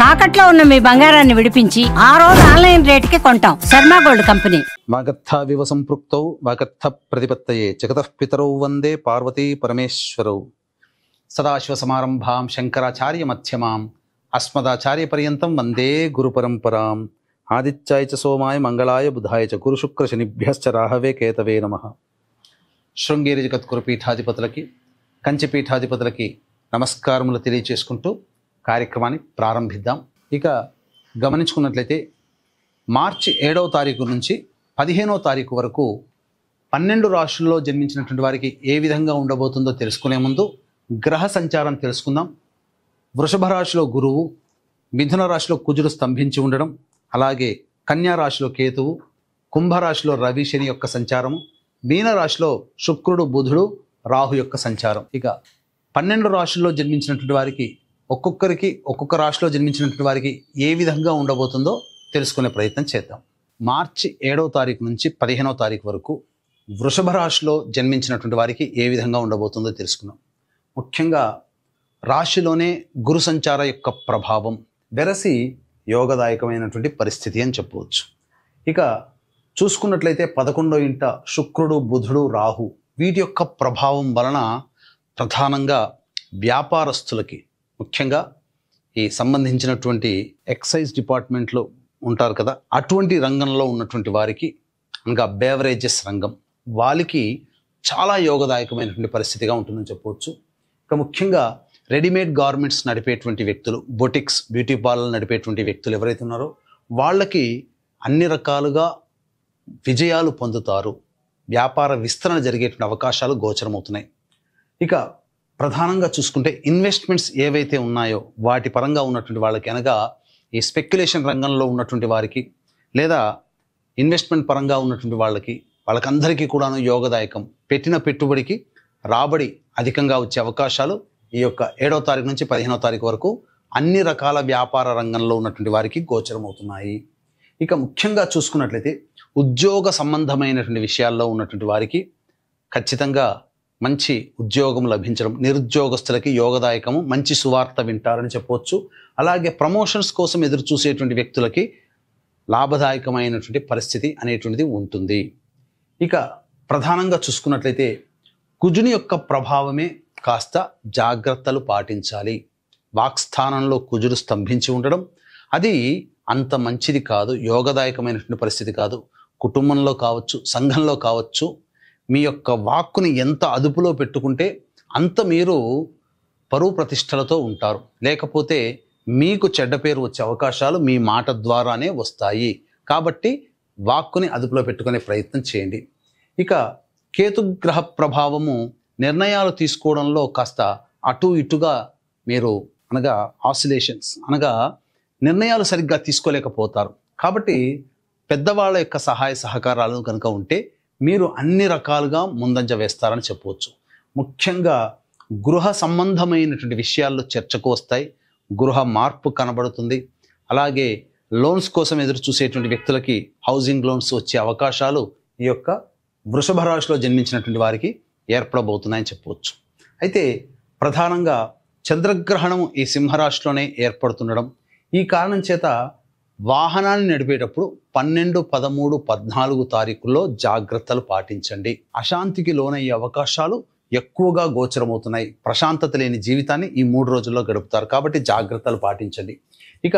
తాకట్లో ఉన్న మీ బంగారాన్ని విడిపించి ఆ రోజు ఆన్లైన్ రేటుకి కొంటాం. Sharma gold company. వాగర్థావివ సంపృక్తౌ వాగర్థ ప్రతిపత్తయే జగతః పితరౌ వందే పార్వతీ పరమేశ్వరౌ. సదాశివ సమారంభాం శంకరాచార్య మధ్యమాం అస్మదాచార్య పర్యంతం వందే గురు పరంపరాం. ఆదిత్యాయ చ సోమాయ మంగళాయ బుధాయ చ గురు శుక్ర శనిభ్యశ్చ రాహవే కేతవే నమః. శృంగేరి జగద్గురు పీఠాధిపతులకి కంచి పీఠాధిపతులకి నమస్కారములు తెలియచేసుకుంటూ కార్యక్రమాన్ని ప్రారంభిద్దాం. ఇక గమనించుకున్నట్లయితే మార్చి 7వ తారీఖు నుంచి 15వ తారీఖు వరకు 12 రాశుల్లో జన్మించినటువంటి వారికి ఏ విధంగా ఉండబోతుందో తెలుసుకునే ముందు గ్రహ సంచారం తెలుసుకుందాం. వృషభ రాశిలో గురువు, మిథున రాశిలో కుజుడు స్తంభించి ఉండడం, అలాగే కన్యా రాశిలో కేతువు, కుంభరాశిలో రవి శని యొక్క సంచారము, మీన రాశిలో శుక్రుడు బుధుడు రాహు యొక్క సంచారం. ఇక 12 రాశుల్లో జన్మించినటువంటి వారికి ఒక్కొక్కరికి ఒక్కొక్క రాశిలో జన్మించినటువంటి వారికి ఏ విధంగా ఉండబోతుందో తెలుసుకునే ప్రయత్నం చేద్దాం. మార్చి 7వ తారీఖు నుంచి 15వ తారీఖు వరకు వృషభ రాశిలో జన్మించినటువంటి వారికి ఏ విధంగా ఉండబోతుందో తెలుసుకున్నాం. ముఖ్యంగా రాశిలోనే గురు సంచార యొక్క ప్రభావం వెరసి యోగదాయకమైనటువంటి పరిస్థితి అని చెప్పవచ్చు. ఇక చూసుకున్నట్లయితే 11వ ఇంట శుక్రుడు బుధుడు రాహు వీటి యొక్క ప్రభావం వలన ప్రధానంగా వ్యాపారస్తులకి, ముఖ్యంగా ఈ సంబంధించినటువంటి ఎక్సైజ్ డిపార్ట్మెంట్లో ఉంటారు కదా, అటువంటి రంగంలో ఉన్నటువంటి వారికి, ఇంకా బేవరేజెస్ రంగం వాళ్ళకి చాలా యోగదాయకమైనటువంటి పరిస్థితిగా ఉంటుందని చెప్పవచ్చు. ఇక ముఖ్యంగా రెడీమేడ్ గార్మెంట్స్ నడిపేటువంటి వ్యక్తులు, బొటిక్స్, బ్యూటీ పార్లర్ నడిపేటువంటి వ్యక్తులు ఎవరైతే ఉన్నారో వాళ్ళకి అన్ని రకాలుగా విజయాలు పొందుతారు. వ్యాపార విస్తరణ జరిగేటువంటి అవకాశాలు గోచరమవుతున్నాయి. ఇక ప్రధానంగా చూసుకుంటే ఇన్వెస్ట్మెంట్స్ ఏవైతే ఉన్నాయో వాటి పరంగా ఉన్నటువంటి వాళ్ళకి, అనగా ఈ స్పెక్యులేషన్ రంగంలో ఉన్నటువంటి వారికి లేదా ఇన్వెస్ట్మెంట్ పరంగా ఉన్నటువంటి వాళ్ళకందరికీ కూడాను యోగదాయకం. పెట్టిన పెట్టుబడికి రాబడి అధికంగా వచ్చే అవకాశాలు ఈ యొక్క 7వ తారీఖు నుంచి 15వ తారీఖు వరకు అన్ని రకాల వ్యాపార రంగంలో ఉన్నటువంటి వారికి గోచరమవుతున్నాయి. ఇక ముఖ్యంగా చూసుకున్నట్లయితే ఉద్యోగ సంబంధమైనటువంటి విషయాల్లో ఉన్నటువంటి వారికి ఖచ్చితంగా మంచి ఉద్యోగం లభించడం, నిరుద్యోగస్తులకి యోగదాయకము, మంచి సువార్త వింటారని చెప్పవచ్చు. అలాగే ప్రమోషన్స్ కోసం ఎదురు చూసేటువంటి వ్యక్తులకి లాభదాయకమైనటువంటి పరిస్థితి అనేటువంటిది ఉంటుంది. ఇక ప్రధానంగా చూసుకున్నట్లయితే కుజుని యొక్క ప్రభావమే కాస్త జాగ్రత్తలు పాటించాలి. వాక్స్థానంలో కుజుడు స్తంభించి ఉండడం అది అంత మంచిది కాదు, యోగదాయకమైనటువంటి పరిస్థితి కాదు. కుటుంబంలో కావచ్చు, సంఘంలో కావచ్చు, మీ యొక్క వాక్కుని ఎంత అదుపులో పెట్టుకుంటే అంత మీరు పరువు ప్రతిష్టలతో ఉంటారు. లేకపోతే మీకు చెడ్డ పేరు వచ్చే అవకాశాలు మీ మాట ద్వారానే వస్తాయి. కాబట్టి వాక్కుని అదుపులో పెట్టుకునే ప్రయత్నం చేయండి. ఇక కేతుగ్రహ ప్రభావము నిర్ణయాలు తీసుకోవడంలో కాస్త అటు ఇటుగా మీరు, అనగా ఆసిలేషన్స్, అనగా నిర్ణయాలు సరిగ్గా తీసుకోలేకపోతారు. కాబట్టి పెద్దవాళ్ళ యొక్క సహాయ సహకారాలు కనుక ఉంటే మీరు అన్ని రకాలుగా ముందంజ వేస్తారని చెప్పవచ్చు. ముఖ్యంగా గృహ సంబంధమైనటువంటి విషయాల్లో చర్చకు వస్తాయి. గృహ మార్పు కనబడుతుంది. అలాగే లోన్స్ కోసం ఎదురు చూసేటువంటి వ్యక్తులకి హౌసింగ్ లోన్స్ వచ్చే అవకాశాలు ఈ యొక్క వృషభ రాశిలో జన్మించినటువంటి వారికి ఏర్పడబోతున్నాయని చెప్పవచ్చు. అయితే ప్రధానంగా చంద్రగ్రహణం ఈ సింహరాశిలోనే ఏర్పడుతుండడం, ఈ కారణం చేత వాహనాన్ని నడిపేటప్పుడు 12, 13, 14 తారీఖుల్లో జాగ్రత్తలు పాటించండి. అశాంతికి లోనయ్యే అవకాశాలు ఎక్కువగా గోచరమవుతున్నాయి. ప్రశాంతత లేని జీవితాన్ని ఈ 3 రోజుల్లో గడుపుతారు. కాబట్టి జాగ్రత్తలు పాటించండి. ఇక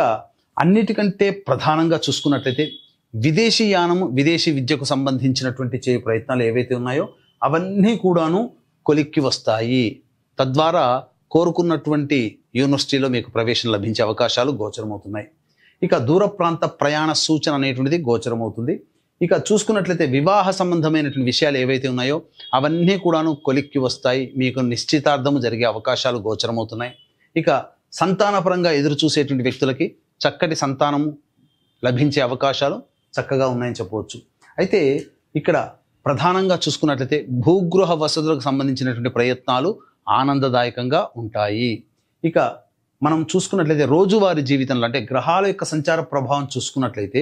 అన్నిటికంటే ప్రధానంగా చూసుకున్నట్లయితే విదేశీ యానము, విదేశీ విద్యకు సంబంధించినటువంటి చేయ ప్రయత్నాలు ఏవైతే ఉన్నాయో అవన్నీ కూడాను కొలిక్కి వస్తాయి. తద్వారా కోరుకున్నటువంటి యూనివర్సిటీలో మీకు ప్రవేశం లభించే అవకాశాలు గోచరమవుతున్నాయి. ఇక దూర ప్రాంత ప్రయాణ సూచన అనేటువంటిది గోచరమవుతుంది. ఇక చూసుకున్నట్లయితే వివాహ సంబంధమైనటువంటి విషయాలు ఏవైతే ఉన్నాయో అవన్నీ కూడాను కొలిక్కి వస్తాయి. మీకు నిశ్చితార్థము జరిగే అవకాశాలు గోచరమవుతున్నాయి. ఇక సంతానపరంగా ఎదురు చూసేటువంటి వ్యక్తులకి చక్కటి సంతానము లభించే అవకాశాలు చక్కగా ఉన్నాయని చెప్పవచ్చు. అయితే ఇక్కడ ప్రధానంగా చూసుకున్నట్లయితే భూగృహ వసతులకు సంబంధించినటువంటి ప్రయత్నాలు ఆనందదాయకంగా ఉంటాయి. ఇక మనం చూసుకున్నట్లయితే రోజువారీ జీవితంలో, అంటే గ్రహాల యొక్క సంచార ప్రభావం చూసుకున్నట్లయితే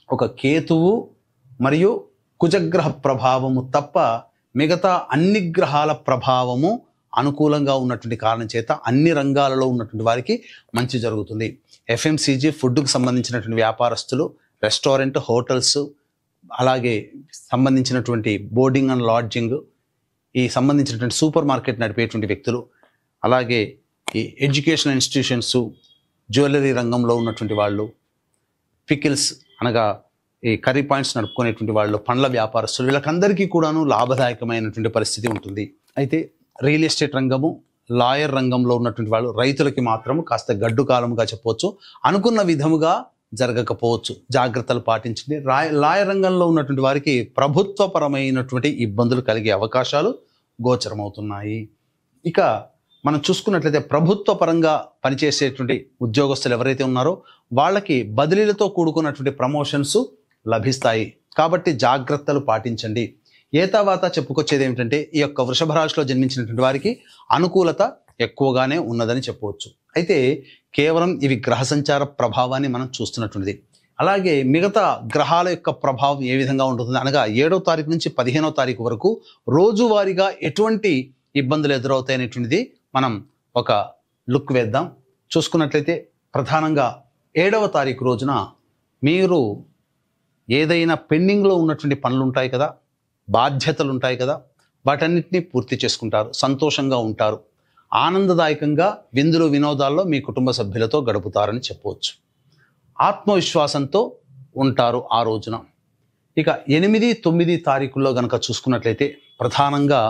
ఒక కేతువు మరియు కుజగ్రహ ప్రభావము తప్ప మిగతా అన్ని గ్రహాల ప్రభావము అనుకూలంగా ఉన్నటువంటి కారణం చేత అన్ని రంగాలలో ఉన్నటువంటి వారికి మంచి జరుగుతుంది. ఎఫ్ఎంసీజీ ఫుడ్కు సంబంధించినటువంటి వ్యాపారస్తులు, రెస్టారెంట్, హోటల్స్, అలాగే సంబంధించినటువంటి బోర్డింగ్ అండ్ లాడ్జింగ్, ఈ సంబంధించినటువంటి సూపర్ మార్కెట్ నడిపేటువంటి వ్యక్తులు, అలాగే ఈ ఎడ్యుకేషనల్ ఇన్స్టిట్యూషన్స్, జ్యువెలరీ రంగంలో ఉన్నటువంటి వాళ్ళు, పికిల్స్ అనగా ఈ కర్రీ పాయింట్స్ నడుపుకునేటువంటి వాళ్ళు, పండ్ల వ్యాపారస్తులు, వీళ్ళకందరికీ కూడాను లాభదాయకమైనటువంటి పరిస్థితి ఉంటుంది. అయితే రియల్ ఎస్టేట్ రంగము, లాయర్ రంగంలో ఉన్నటువంటి వాళ్ళు, రైతులకి మాత్రం కాస్త గడ్డు కాలముగా చెప్పవచ్చు. అనుకున్న విధముగా జరగకపోవచ్చు, జాగ్రత్తలు పాటించండి. లాయర్ రంగంలో ఉన్నటువంటి వారికి ప్రభుత్వపరమైనటువంటి ఇబ్బందులు కలిగే అవకాశాలు గోచరమవుతున్నాయి. ఇక మనం చూసుకున్నట్లయితే ప్రభుత్వ పరంగా పనిచేసేటువంటి ఉద్యోగస్తులు ఎవరైతే ఉన్నారో వాళ్ళకి బదిలీలతో కూడుకున్నటువంటి ప్రమోషన్స్ లభిస్తాయి. కాబట్టి జాగ్రత్తలు పాటించండి. ఏతావాత చెప్పుకొచ్చేది ఏమిటంటే ఈ యొక్క వృషభ రాశిలో జన్మించినటువంటి వారికి అనుకూలత ఎక్కువగానే ఉన్నదని చెప్పవచ్చు. అయితే కేవలం ఇవి గ్రహ సంచార ప్రభావాన్ని మనం చూస్తున్నటువంటిది. అలాగే మిగతా గ్రహాల యొక్క ప్రభావం ఏ విధంగా ఉంటుంది అనగా 7వ తారీఖు నుంచి 15వ తారీఖు వరకు రోజువారీగా ఎటువంటి ఇబ్బందులు ఎదురవుతాయి అనేటువంటిది మనం ఒక లుక్ వేద్దాం. చూసుకున్నట్లయితే ప్రధానంగా 7వ తారీఖు రోజున మీరు ఏదైనా పెండింగ్లో ఉన్నటువంటి పనులు ఉంటాయి కదా, బాధ్యతలు ఉంటాయి కదా, వాటన్నిటినీ పూర్తి చేసుకుంటారు, సంతోషంగా ఉంటారు, ఆనందదాయకంగా విందులు వినోదాల్లో మీ కుటుంబ సభ్యులతో గడుపుతారని చెప్పవచ్చు. ఆత్మవిశ్వాసంతో ఉంటారు ఆ రోజున. ఇక 8, 9 తారీఖుల్లో గనక చూసుకున్నట్లయితే ప్రధానంగా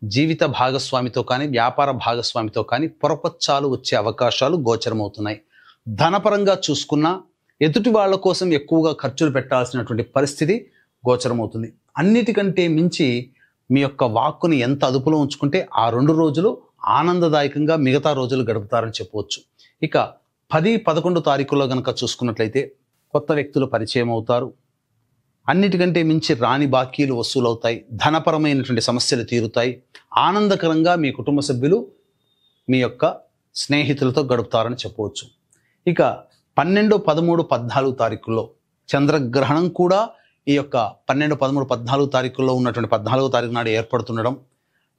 జీవిత భాగస్వామితో కానీ వ్యాపార భాగస్వామితో కానీ పొరపచ్చాలు వచ్చే అవకాశాలు గోచరమవుతున్నాయి. ధనపరంగా చూసుకున్నా ఎదుటి వాళ్ళ కోసం ఎక్కువగా ఖర్చులు పెట్టాల్సినటువంటి పరిస్థితి గోచరమవుతుంది. అన్నిటికంటే మించి మీ యొక్క వాక్కుని ఎంత అదుపులో ఉంచుకుంటే ఆ 2 రోజులు ఆనందదాయకంగా మిగతా రోజులు గడుపుతారని చెప్పవచ్చు. ఇక 10, 11 తారీఖుల్లో కనుక చూసుకున్నట్లయితే కొత్త వ్యక్తులు పరిచయం అవుతారు. అన్నిటికంటే మించి రాని బాకీలు వసూలవుతాయి, ధనపరమైనటువంటి సమస్యలు తీరుతాయి, ఆనందకరంగా మీ కుటుంబ సభ్యులు మీ యొక్క స్నేహితులతో గడుపుతారని చెప్పవచ్చు. ఇక 12, 13, 14 తారీఖుల్లో చంద్రగ్రహణం కూడా ఈ యొక్క 12, 13, 14 తారీఖుల్లో ఉన్నటువంటి 14వ తారీఖు నాడు ఏర్పడుతుండడం.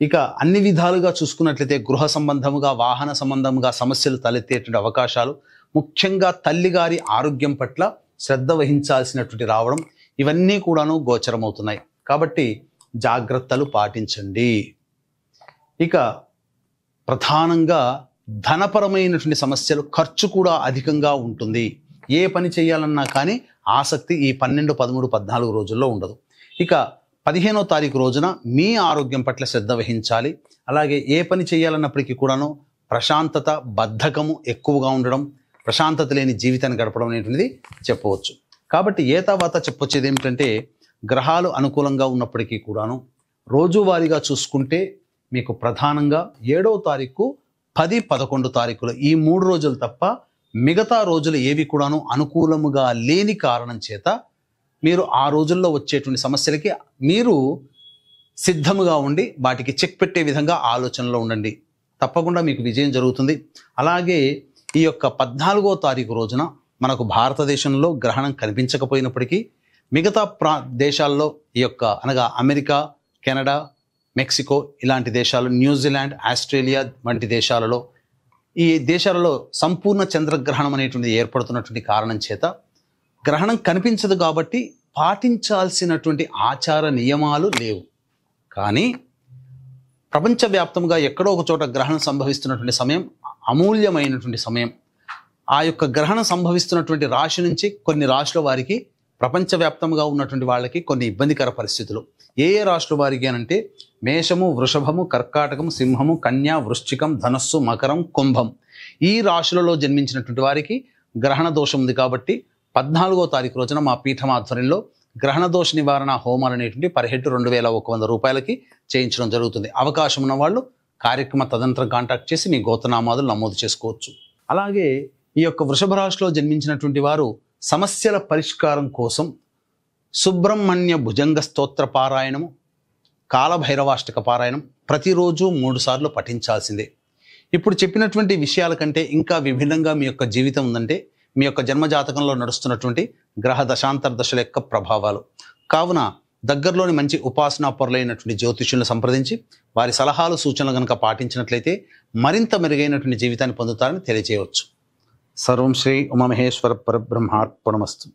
ఇక అన్ని విధాలుగా చూసుకున్నట్లయితే గృహ సంబంధముగా, వాహన సంబంధముగా సమస్యలు తలెత్తేటువంటి అవకాశాలు, ముఖ్యంగా తల్లిగారి ఆరోగ్యం పట్ల శ్రద్ధ వహించాల్సినటువంటి రావడం, ఇవన్నీ కూడాను గోచరమవుతున్నాయి. కాబట్టి జాగ్రత్తలు పాటించండి. ఇక ప్రధానంగా ధనపరమైనటువంటి సమస్యలు, ఖర్చు కూడా అధికంగా ఉంటుంది. ఏ పని చేయాలన్నా కానీ ఆసక్తి ఈ 12, 13, 14 రోజుల్లో ఉండదు. ఇక 15వ తారీఖు రోజున మీ ఆరోగ్యం పట్ల శ్రద్ధ వహించాలి. అలాగే ఏ పని చేయాలన్నప్పటికీ కూడాను ప్రశాంతత, బద్ధకము ఎక్కువగా ఉండడం, ప్రశాంతత లేని జీవితాన్ని గడపడం అనేటువంటిది చెప్పవచ్చు. కాబట్టి ఏతావాత చెప్పొచ్చేది ఏమిటంటే గ్రహాలు అనుకూలంగా ఉన్నప్పటికీ కూడాను రోజువారీగా చూసుకుంటే మీకు ప్రధానంగా 7వ తారీఖు, 10, 11 తారీఖులు ఈ 3 రోజులు తప్ప మిగతా రోజులు ఏవి కూడాను అనుకూలముగా లేని కారణం చేత మీరు ఆ రోజుల్లో వచ్చేటువంటి సమస్యలకి మీరు సిద్ధముగా ఉండి వాటికి చెక్ పెట్టే విధంగా ఆలోచనలో ఉండండి. తప్పకుండా మీకు విజయం జరుగుతుంది. అలాగే ఈ యొక్క 14వ తారీఖు రోజున మనకు భారతదేశంలో గ్రహణం కనిపించకపోయినప్పటికీ మిగతా దేశాల్లో ఈ యొక్క అనగా అమెరికా, కెనడా, మెక్సికో ఇలాంటి దేశాలు, న్యూజిలాండ్, ఆస్ట్రేలియా వంటి దేశాలలో, ఈ దేశాలలో సంపూర్ణ చంద్రగ్రహణం అనేటువంటిది ఏర్పడుతున్నటువంటి కారణం చేత గ్రహణం కనిపించదు కాబట్టి పాటించాల్సినటువంటి ఆచార నియమాలు లేవు. కానీ ప్రపంచవ్యాప్తంగా ఎక్కడో ఒక చోట గ్రహణం సంభవిస్తున్నటువంటి సమయం అమూల్యమైనటువంటి సమయం. ఆ యొక్క గ్రహణం సంభవిస్తున్నటువంటి రాశి నుంచి కొన్ని రాశుల వారికి, ప్రపంచవ్యాప్తంగా ఉన్నటువంటి వాళ్ళకి కొన్ని ఇబ్బందికర పరిస్థితులు. ఏ రాశుల వారికి అనంటే మేషము, వృషభము, కర్కాటకం, సింహము, కన్య, వృశ్చికం, ధనస్సు, మకరం, కుంభం ఈ రాశులలో జన్మించినటువంటి వారికి గ్రహణ దోషం ఉంది. కాబట్టి 14వ తారీఖు రోజున మా పీఠం ఆధ్వర్యంలో గ్రహణ దోష నివారణ హోమాలు అనేటువంటి పర్ హెడ్ 2100 రూపాయలకి చేయించడం జరుగుతుంది. అవకాశం ఉన్న వాళ్ళు కార్యక్రమ తదనంతరం కాంటాక్ట్ చేసి మీ గోత్రనామాదులు నమోదు చేసుకోవచ్చు. అలాగే ఈ యొక్క వృషభ రాశిలో జన్మించినటువంటి వారు సమస్యల పరిష్కారం కోసం సుబ్రహ్మణ్య భుజంగ స్తోత్ర పారాయణము, కాలభైరవాష్టక పారాయణం ప్రతిరోజు 3 సార్లు పఠించాల్సిందే. ఇప్పుడు చెప్పినటువంటి విషయాల కంటే ఇంకా విభిన్నంగా మీ యొక్క జీవితం ఉందంటే మీ యొక్క జన్మజాతకంలో నడుస్తున్నటువంటి గ్రహ దశాంతర దశల యొక్క ప్రభావాలు. కావున దగ్గరలోని మంచి ఉపాసనా పరులైనటువంటి జ్యోతిష్యులను సంప్రదించి వారి సలహాలు సూచనలు కనుక పాటించినట్లయితే మరింత మెరుగైనటువంటి జీవితాన్ని పొందుతారని తెలియజేయవచ్చు. సర్వం శ్రీ ఉమామహేశ్వర పరబ్రహ్మార్పణమస్తు.